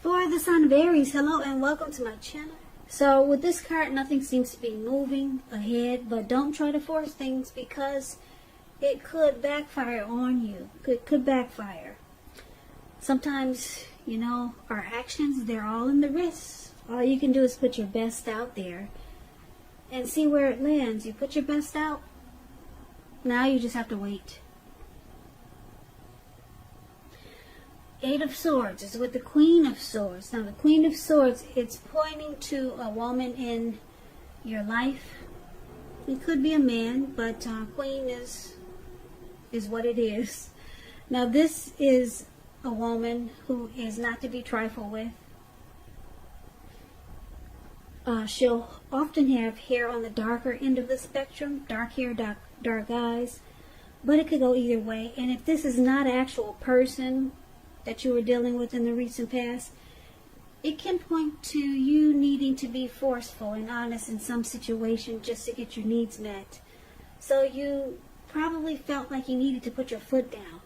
For the sign of Aries, hello and welcome to my channel. So with this card, nothing seems to be moving ahead, but don't try to force things because it could backfire on you. It could backfire. Sometimes, you know, our actions, they're all in the wrists. All you can do is put your best out there and see where it lands. You put your best out, now you just have to wait. Eight of Swords is with the Queen of Swords. Now the Queen of Swords, it's pointing to a woman in your life. It could be a man, but Queen is what it is. Now this is a woman who is not to be trifled with. She'll often have hair on the darker end of the spectrum, dark hair, dark eyes, but it could go either way. And if this is not an actual person that you were dealing with in the recent past, it can point to you needing to be forceful and honest in some situation just to get your needs met. So you probably felt like you needed to put your foot down.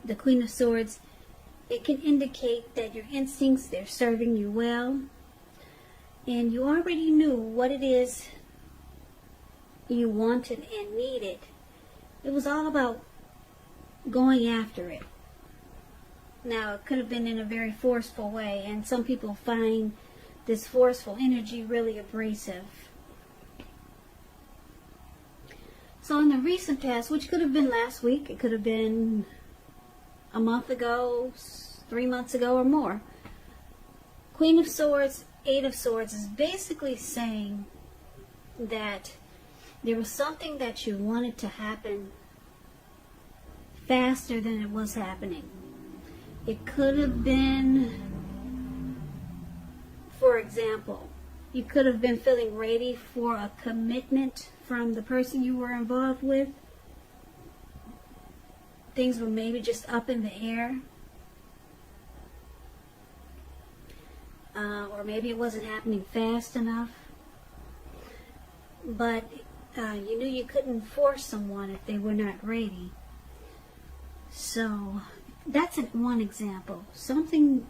The Queen of Swords, it can indicate that your instincts, they're serving you well, and you already knew what it is you wanted and needed. It was all about going after it. Now, it could have been in a very forceful way, and some people find this forceful energy really abrasive. So in the recent past, which could have been last week, it could have been a month ago, 3 months ago, or more, Queen of Swords, Eight of Swords is basically saying that there was something that you wanted to happen faster than it was happening. It could have been, for example, you could have been feeling ready for a commitment from the person you were involved with. Things were maybe just up in the air. Or maybe it wasn't happening fast enough. But you knew you couldn't force someone if they were not ready. So that's one example. Something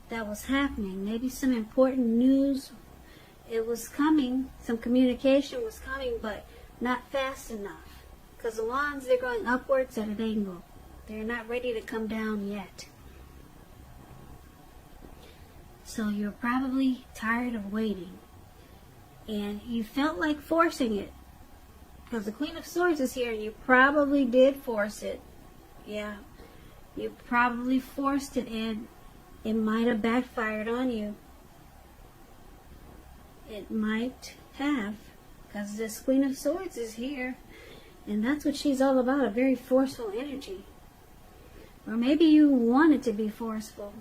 that was happening, maybe some important news, it was coming, some communication was coming, but not fast enough. Because the wands, they're going upwards at an angle. They're not ready to come down yet. So you're probably tired of waiting. And you felt like forcing it. Because the Queen of Swords is here, and you probably did force it. Yeah. You probably forced it, and it might have backfired on you. It might have, because this Queen of Swords is here, and that's what she's all about, a very forceful energy. Or maybe you wanted to be forceful,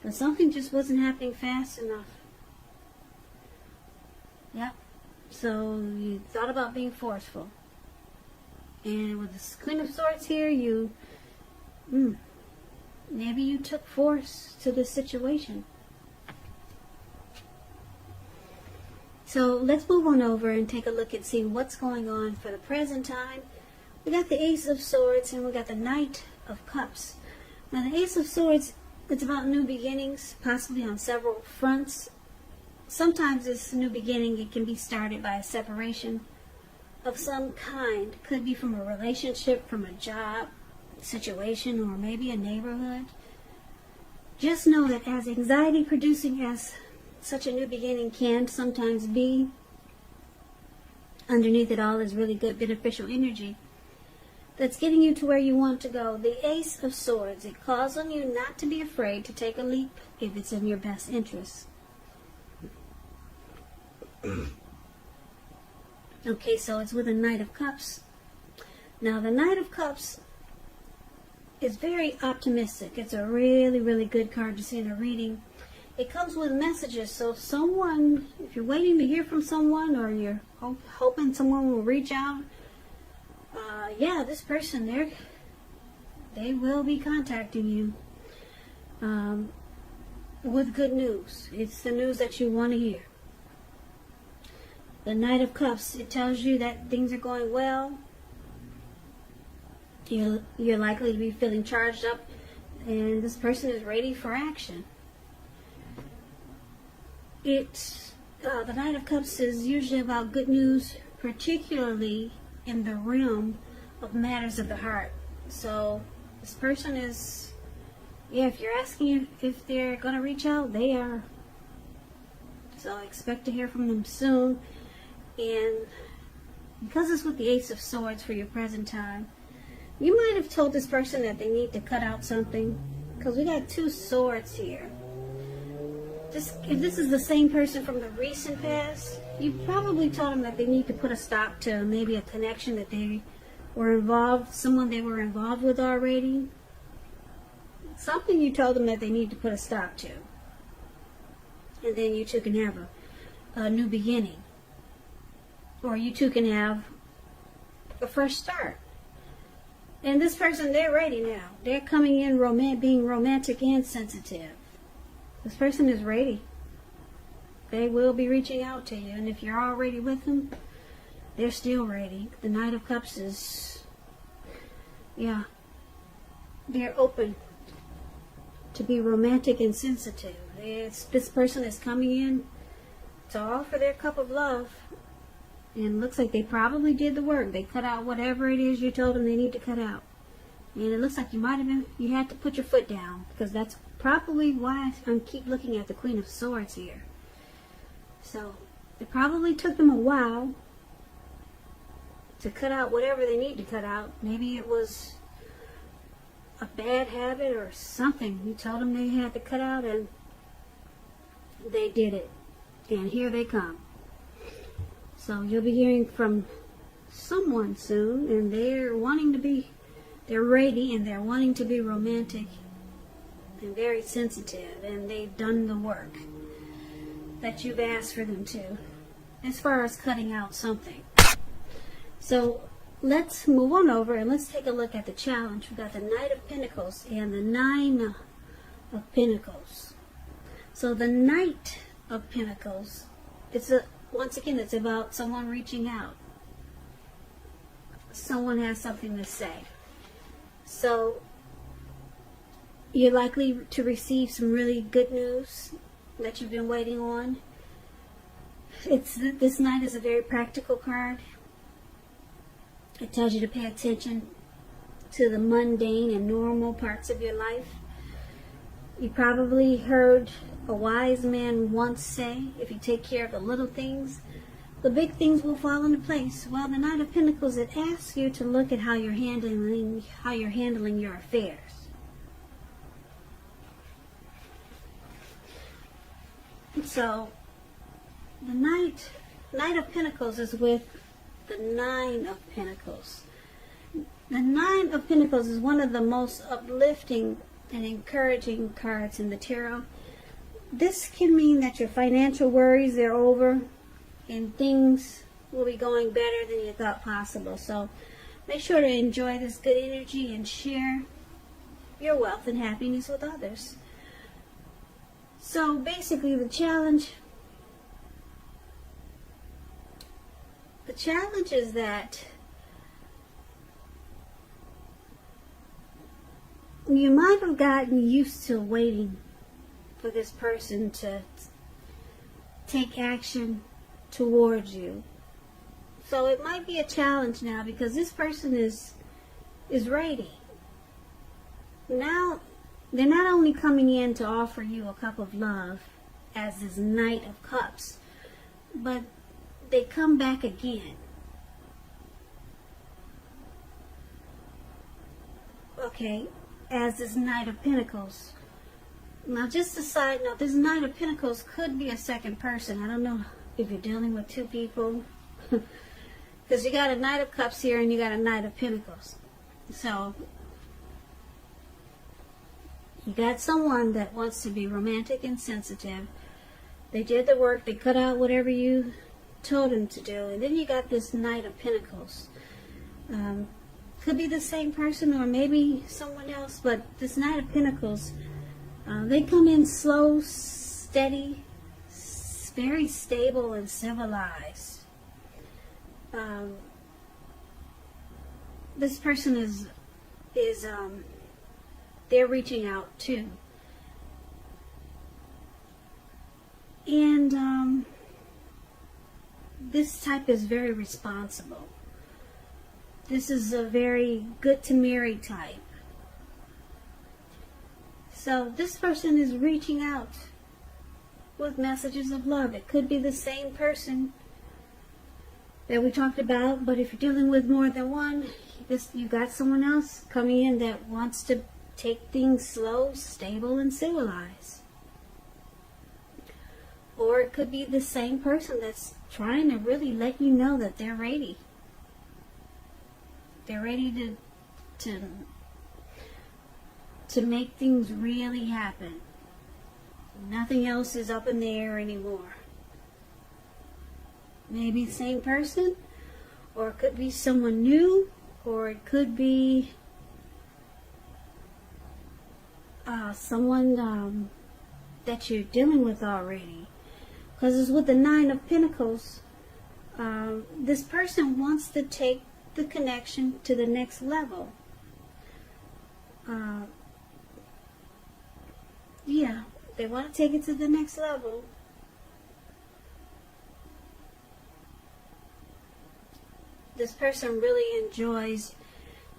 but something just wasn't happening fast enough. Yep. So you thought about being forceful. And with this Queen of Swords here, maybe you took force to this situation. So let's move on over and take a look and see what's going on for the present time. We got the Ace of Swords and we got the Knight of Cups. Now the Ace of Swords, it's about new beginnings, possibly on several fronts. Sometimes this new beginning, it can be started by a separation of some kind. Could be from a relationship, from a job situation, or maybe a neighborhood. Just know that as anxiety producing as such a new beginning can sometimes be, underneath it all is really good beneficial energy that's getting you to where you want to go. The Ace of Swords, it calls on you not to be afraid to take a leap if it's in your best interest. Okay, so it's with a Knight of Cups. Now the Knight of Cups is very optimistic. It's a really, really good card to see in a reading. It comes with messages, so someone, if you're waiting to hear from someone, or you're hoping someone will reach out, yeah, this person, they will be contacting you with good news. It's the news that you want to hear. The Knight of Cups, it tells you that things are going well. You're likely to be feeling charged up and this person is ready for action. The Knight of Cups is usually about good news, particularly in the realm of matters of the heart. So this person is, if you're asking if they're going to reach out, they are. So expect to hear from them soon. And because it's with the Ace of Swords for your present time, you might have told this person that they need to cut out something, because we got 2 swords here. If this is the same person from the recent past, you probably told them that they need to put a stop to maybe a connection that they were involved, someone they were involved with already. Something you told them that they need to put a stop to. And then you two can have a new beginning. Or you two can have a fresh start. And this person, they're ready now. They're coming in being romantic and sensitive. This person is ready. They will be reaching out to you. And if you're already with them, they're still ready. The Knight of Cups is, they're open to be romantic and sensitive. This person is coming in to offer their cup of love. And it looks like they probably did the work. They cut out whatever it is you told them they need to cut out. And it looks like you had to put your foot down, because that's probably why I keep looking at the Queen of Swords here. So it probably took them a while to cut out whatever they need to cut out. Maybe it was a bad habit or something you told them they had to cut out, and they did it. And here they come. So you'll be hearing from someone soon, and they're ready, and they're wanting to be romantic and very sensitive, and they've done the work that you've asked for them to, as far as cutting out something. So let's move on over and let's take a look at the challenge. We've got the Knight of Pentacles and the 9 of Pentacles. So the Knight of Pentacles, once again, it's about someone reaching out. Someone has something to say. So you're likely to receive some really good news that you've been waiting on. This Knight is a very practical card. It tells you to pay attention to the mundane and normal parts of your life. You probably heard a wise man once say, if you take care of the little things, the big things will fall into place. Well, the Knight of Pentacles, it asks you to look at how you're handling your affairs. So the Knight of Pentacles is with the 9 of Pentacles. The 9 of Pentacles is one of the most uplifting and encouraging cards in the tarot. This can mean that your financial worries are over and things will be going better than you thought possible. So make sure to enjoy this good energy and share your wealth and happiness with others. So basically the challenge is that you might have gotten used to waiting for this person to take action towards you. So it might be a challenge now, because this person is ready. Now they're not only coming in to offer you a cup of love as this Knight of Cups, but they come back again. Okay, as this Knight of Pentacles. Now, just a side note, this Knight of Pentacles could be a second person. I don't know if you're dealing with 2 people. Because you got a Knight of Cups here and you got a Knight of Pentacles. So you got someone that wants to be romantic and sensitive. They did the work. They cut out whatever you told them to do. And then you got this Knight of Pentacles. Could be the same person or maybe someone else. But this Knight of Pentacles, they come in slow, steady, very stable and civilized. This person is they're reaching out too. And this type is very responsible. This is a very good to marry type. So this person is reaching out with messages of love. It could be the same person that we talked about, but if you're dealing with more than one, you got someone else coming in that wants to take things slow, stable, and civilized. Or it could be the same person that's trying to really let you know that they're ready. They're ready to make things really happen. Nothing else is up in the air anymore. Maybe the same person, or it could be someone new, or it could be someone that you're dealing with already. Because it's with the Nine of Pentacles. This person wants to take the connection to the next level. Yeah, they want to take it to the next level. This person really enjoys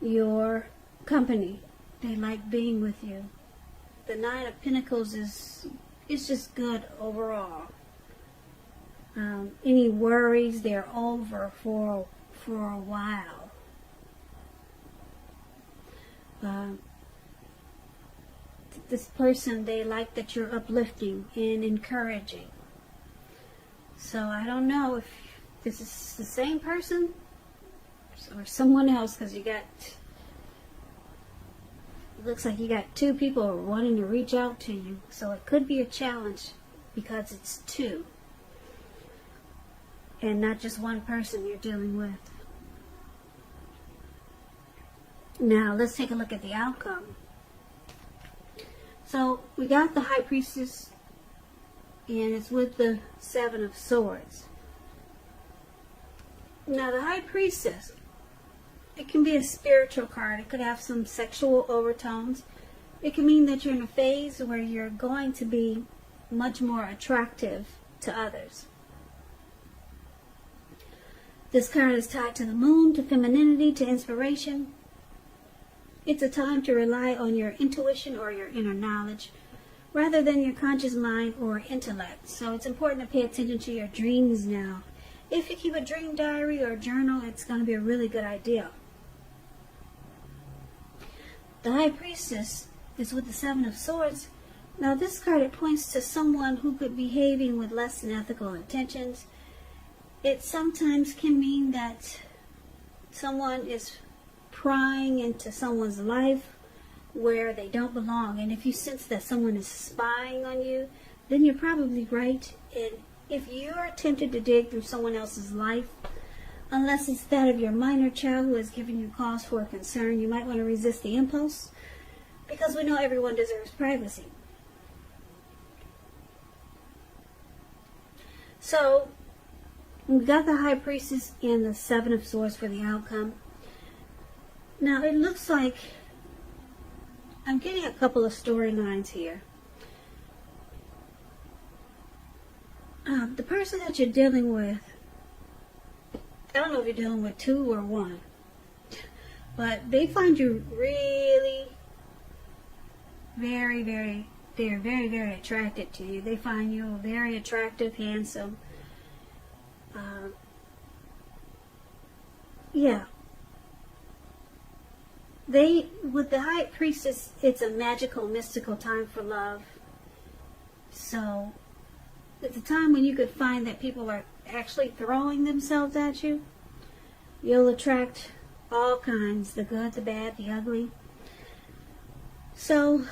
your company. They like being with you. The Nine of Pentacles is just good overall. Any worries, they're over for a while. This person, they like that you're uplifting and encouraging. So I don't know if this is the same person or someone else, because it looks like you got two people wanting to reach out to you. So it could be a challenge because it's two and not just one person you're dealing with. Now let's take a look at the outcome. So we got the High Priestess, and it's with the Seven of Swords. Now the High Priestess, it can be a spiritual card. It could have some sexual overtones. It can mean that you're in a phase where you're going to be much more attractive to others. This card is tied to the moon, to femininity, to inspiration. It's a time to rely on your intuition or your inner knowledge rather than your conscious mind or intellect. So it's important to pay attention to your dreams now. If you keep a dream diary or journal, it's going to be a really good idea. The High Priestess is with the Seven of Swords. Now this card, it points to someone who could be behaving with less than ethical intentions. It sometimes can mean that someone is prying into someone's life where they don't belong. And if you sense that someone is spying on you, then you're probably right. And if you're tempted to dig through someone else's life, unless it's that of your minor child who has given you cause for concern, you might want to resist the impulse, because we know everyone deserves privacy. So we got the High Priestess and the Seven of Swords for the outcome. Now it looks like I'm getting a couple of storylines here. The person that you're dealing with, I don't know if you're dealing with two or one, but they find you really they're very, very attracted to you. They find you very attractive, handsome. Yeah. With the High Priestess, it's a magical, mystical time for love. So it's a time when you could find that people are actually throwing themselves at you. You'll attract all kinds, the good, the bad, the ugly. So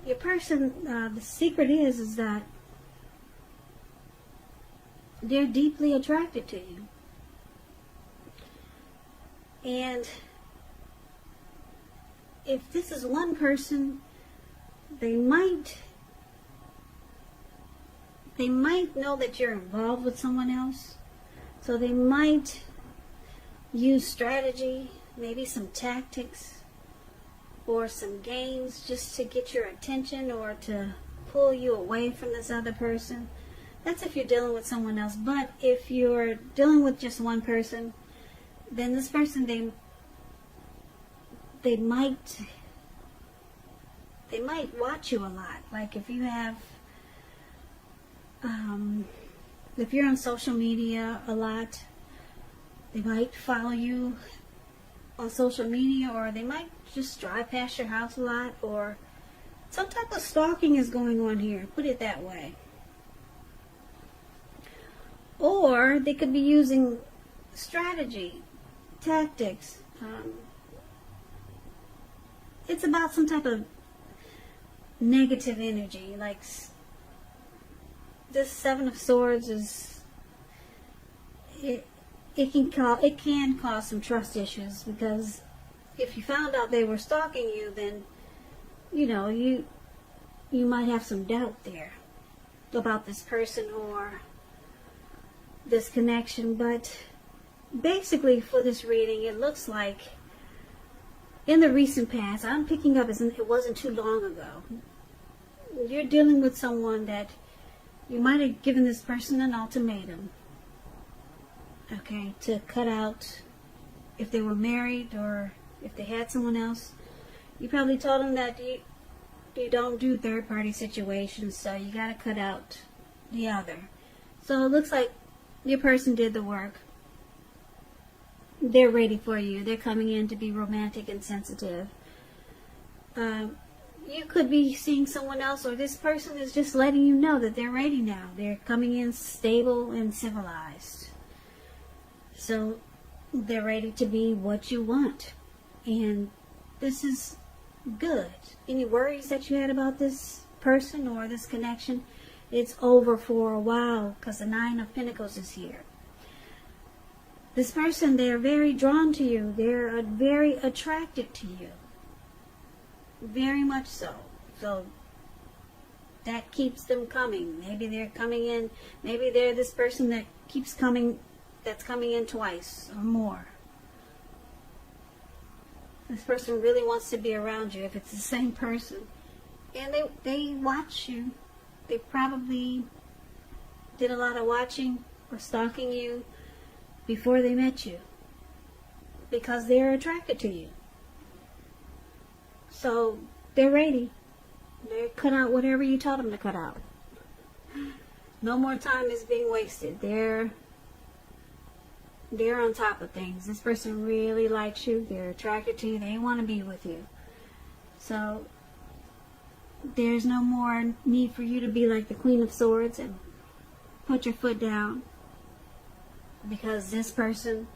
your person, the secret is that they're deeply attracted to you. And if this is one person, they might know that you're involved with someone else. So they might use strategy, maybe some tactics, or some games just to get your attention or to pull you away from this other person. That's if you're dealing with someone else. But if you're dealing with just one person, then this person, they might watch you a lot. Like if you have, if you're on social media a lot, they might follow you on social media, or they might just drive past your house a lot, or some type of stalking is going on here, put it that way. Or they could be using strategy, tactics. It's about some type of negative energy. Like this Seven of Swords is, it can cause some trust issues, because if you found out they were stalking you, then you might have some doubt there about this person or this connection. But basically for this reading, it looks like in the recent past, I'm picking up as it wasn't too long ago, you're dealing with someone that you might have given this person an ultimatum, okay, to cut out, if they were married or if they had someone else. You probably told them that you don't do third-party situations, so you got to cut out the other. So it looks like your person did the work. They're ready for you. They're coming in to be romantic and sensitive. You could be seeing someone else, or this person is just letting you know that they're ready now. They're coming in stable and civilized. So they're ready to be what you want. And this is good. Any worries that you had about this person or this connection, it's over for a while, because the Nine of Pentacles is here. This person, they're very drawn to you. They're very attracted to you. Very much so. So that keeps them coming. Maybe they're coming in. Maybe they're this person that keeps coming, that's coming in twice or more. This person really wants to be around you if it's the same person. And they watch you. They probably did a lot of watching or stalking you before they met you, because they're attracted to you. So they're ready. They cut out whatever you told them to cut out. No more time is being wasted. They're on top of things. This person really likes you. They're attracted to you. They want to be with you. So there's no more need for you to be like the Queen of Swords and put your foot down, because this person,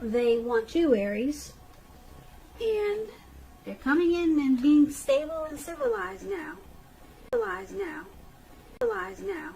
they want you, Aries, and they're coming in and being stable and civilized now. Civilized now. Civilized now.